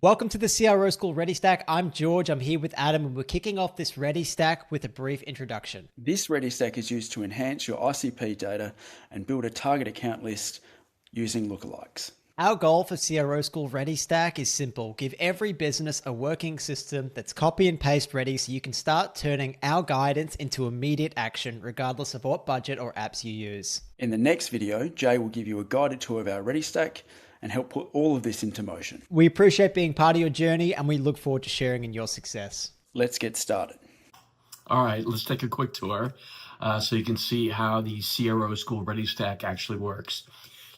Welcome to the CRO School Ready Stack. I'm George. I'm here with Adam, and we're kicking off this Ready Stack with a brief introduction. This Ready Stack is used to enhance your ICP data and build a target account list using lookalikes. Our goal for CRO School Ready Stack is simple. Give every business a working system that's copy and paste ready so you can start turning our guidance into immediate action regardless of what budget or apps you use. In the next video, Jay will give you a guided tour of our Ready Stack and help put all of this into motion. We appreciate being part of your journey and we look forward to sharing in your success. Let's get started. All right, let's take a quick tour so you can see how the CRO School Ready Stack actually works.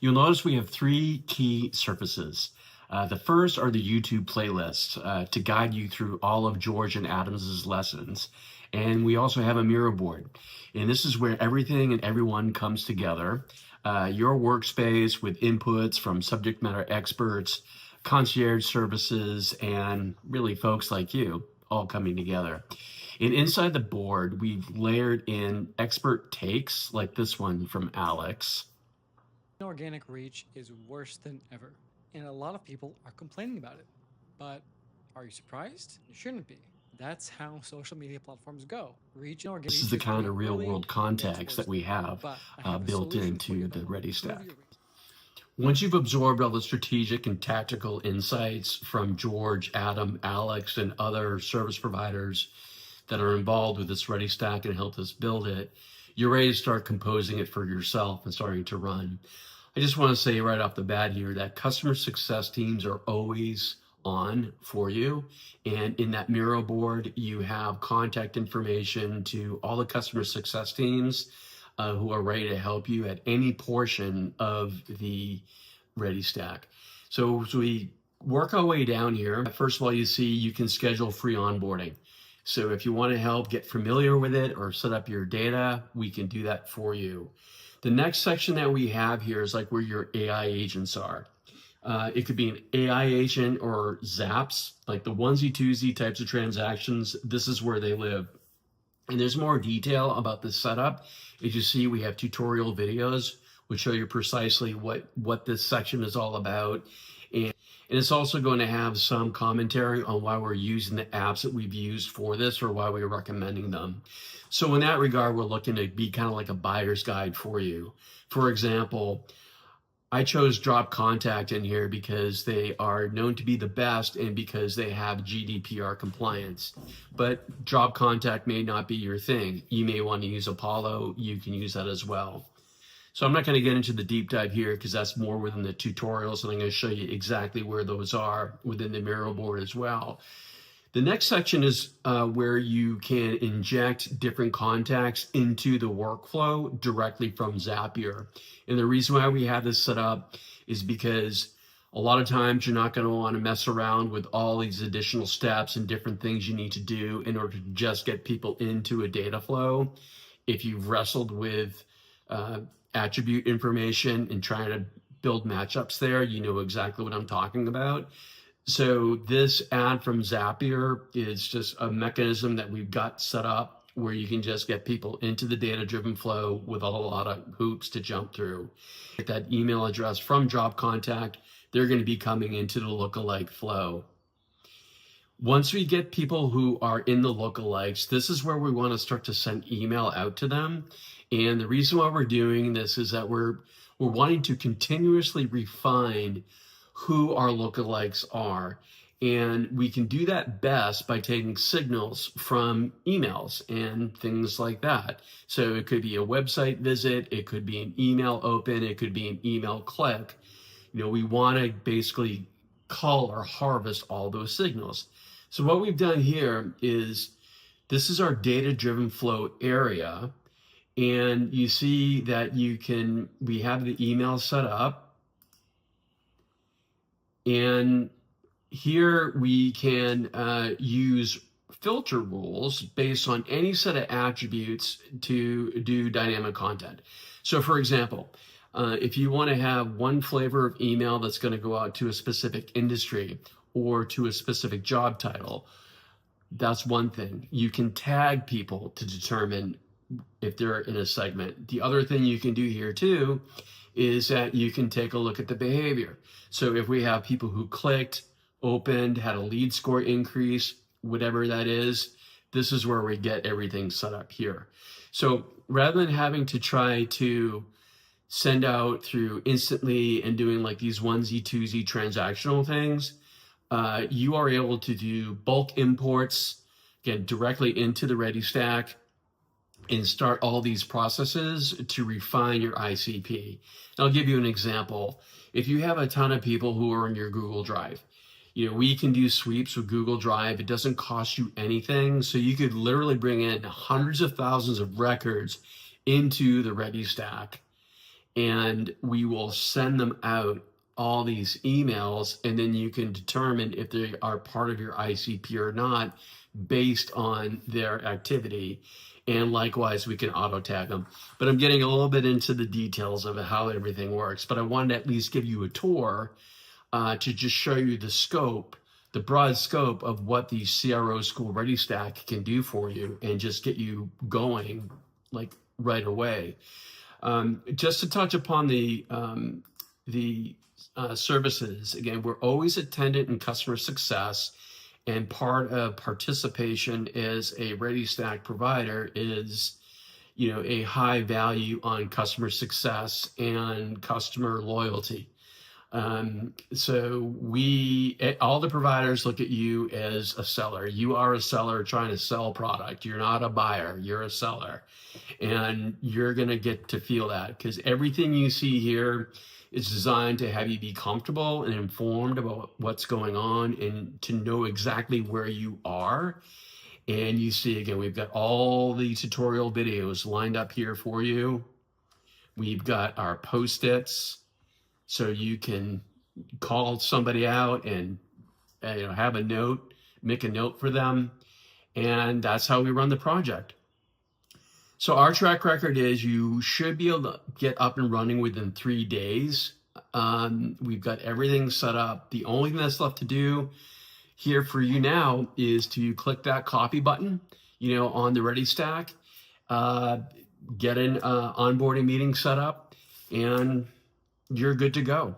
You'll notice we have three key surfaces. The first are the YouTube playlists to guide you through all of George and Adam's lessons. And we also have a Miro board. And this is where everything and everyone comes together. Your workspace with inputs from subject matter experts, concierge services, and really folks like you all coming together. And inside the board, we've layered in expert takes like this one from Alex. Organic reach is worse than ever, and a lot of people are complaining about it. But are you surprised? You shouldn't be. That's how social media platforms go. Reach and organic. This is the kind of real world context that we have built into the Ready Stack. Once you've absorbed all the strategic and tactical insights from George, Adam, Alex, and other service providers that are involved with this Ready Stack and helped us build it, you're ready to start composing it for yourself and starting to run. I just want to say right off the bat here that customer success teams are always on for you. And in that Miro board, you have contact information to all the customer success teams who are ready to help you at any portion of the Ready Stack. So we work our way down here. First of all, you see you can schedule free onboarding. So if you want to help get familiar with it or set up your data, we can do that for you. The next section that we have here is like where your AI agents are. It could be an AI agent or Zaps, like the onesie twosie types of transactions. This is where they live. And there's more detail about the setup. As you see, we have tutorial videos which show you precisely what this section is all about. And it's also going to have some commentary on why we're using the apps that we've used for this or why we're recommending them. So in that regard, we're looking to be kind of like a buyer's guide for you. For example, I chose Drop Contact in here because they are known to be the best and because they have GDPR compliance. But Drop Contact may not be your thing. You may want to use Apollo. You can use that as well. So I'm not going to get into the deep dive here because that's more within the tutorials, and I'm going to show you exactly where those are within the Miro board as well. The next section is where you can inject different contacts into the workflow directly from Zapier. And the reason why we have this set up is because a lot of times you're not going to want to mess around with all these additional steps and different things you need to do in order to just get people into a data flow. If you've wrestled with attribute information and trying to build matchups there, you know exactly what I'm talking about. So this ad from Zapier is just a mechanism that we've got set up where you can just get people into the data-driven flow with a lot of hoops to jump through. Get that email address from Drop Contact, they're going to be coming into the lookalike flow. Once we get people who are in the lookalikes, this is where we want to start to send email out to them. And the reason why we're doing this is that we're wanting to continuously refine who our lookalikes are. And we can do that best by taking signals from emails and things like that. So it could be a website visit, it could be an email open, it could be an email click. You know, we want to basically cull or harvest all those signals. So what we've done here is this is our data-driven flow area. And you see that we have the email set up. And here we can use filter rules based on any set of attributes to do dynamic content. So for example, if you want to have one flavor of email that's going to go out to a specific industry or to a specific job title, that's one thing. You can tag people to determine if they're in a segment. The other thing you can do here too is that you can take a look at the behavior. So if we have people who clicked opened, had a lead score increase, whatever that is, this is where we get everything set up here. So rather than having to try to send out through instantly and doing like these onesie, twosie transactional things, you are able to do bulk imports, again, directly into the Ready Stack and start all these processes to refine your ICP. And I'll give you an example. If you have a ton of people who are in your Google Drive, we can do sweeps with Google Drive. It doesn't cost you anything. So you could literally bring in hundreds of thousands of records into the Ready Stack, and we will send them out all these emails, and then you can determine if they are part of your ICP or not based on their activity. And likewise, we can auto tag them. But I'm getting a little bit into the details of how everything works. But I wanted to at least give you a tour to just show you the scope, the broad scope of what the CRO School Ready Stack can do for you and just get you going like right away. Just to touch upon the services, again, we're always attendant in customer success. And part of participation as a Ready Stack provider is, a high value on customer success and customer loyalty. So all the providers look at you as a seller. You are a seller trying to sell product. You're not a buyer, you're a seller. And you're going to get to feel that because everything you see here is designed to have you be comfortable and informed about what's going on and to know exactly where you are. And you see, again, we've got all the tutorial videos lined up here for you. We've got our post-its, so you can call somebody out and have a note, make a note for them. And that's how we run the project. So our track record is you should be able to get up and running within 3 days. We've got everything set up. The only thing that's left to do here for you now is to click that copy button, on the Ready Stack, get an onboarding meeting set up, and you're good to go.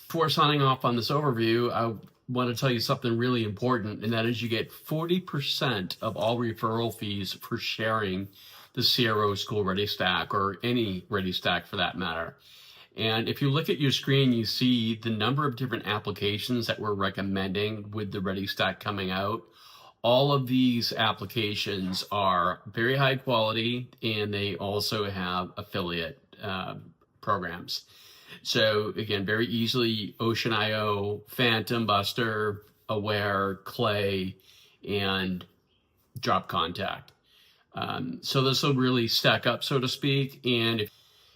Before signing off on this overview, I want to tell you something really important, and that is you get 40% of all referral fees for sharing the CRO School Ready Stack, or any Ready Stack for that matter. And if you look at your screen, you see the number of different applications that we're recommending with the Ready Stack coming out. All of these applications are very high quality, and they also have affiliate programs. So again, very easily Ocean.io, Phantom Buster, Aware, Clay, and Drop Contact. So this will really stack up, so to speak. And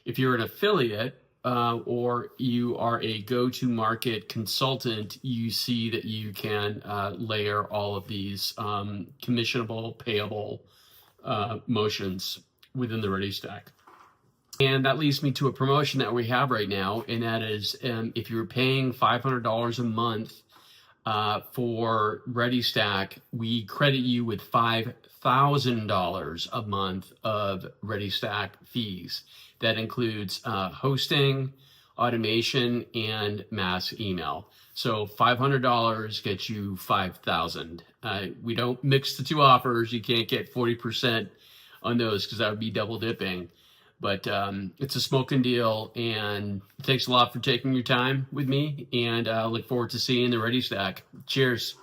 if you're an affiliate or you are a go-to-market consultant, you see that you can layer all of these commissionable, payable motions within the Ready Stack. And that leads me to a promotion that we have right now, and that is if you're paying $500 a month for Ready Stack, we credit you with $5,000 a month of Ready Stack fees. That includes hosting, automation, and mass email. So $500 gets you $5,000. We don't mix the two offers. You can't get 40% on those because that would be double dipping. But it's a smoking deal, and thanks a lot for taking your time with me, and I look forward to seeing the Ready Stack. Cheers.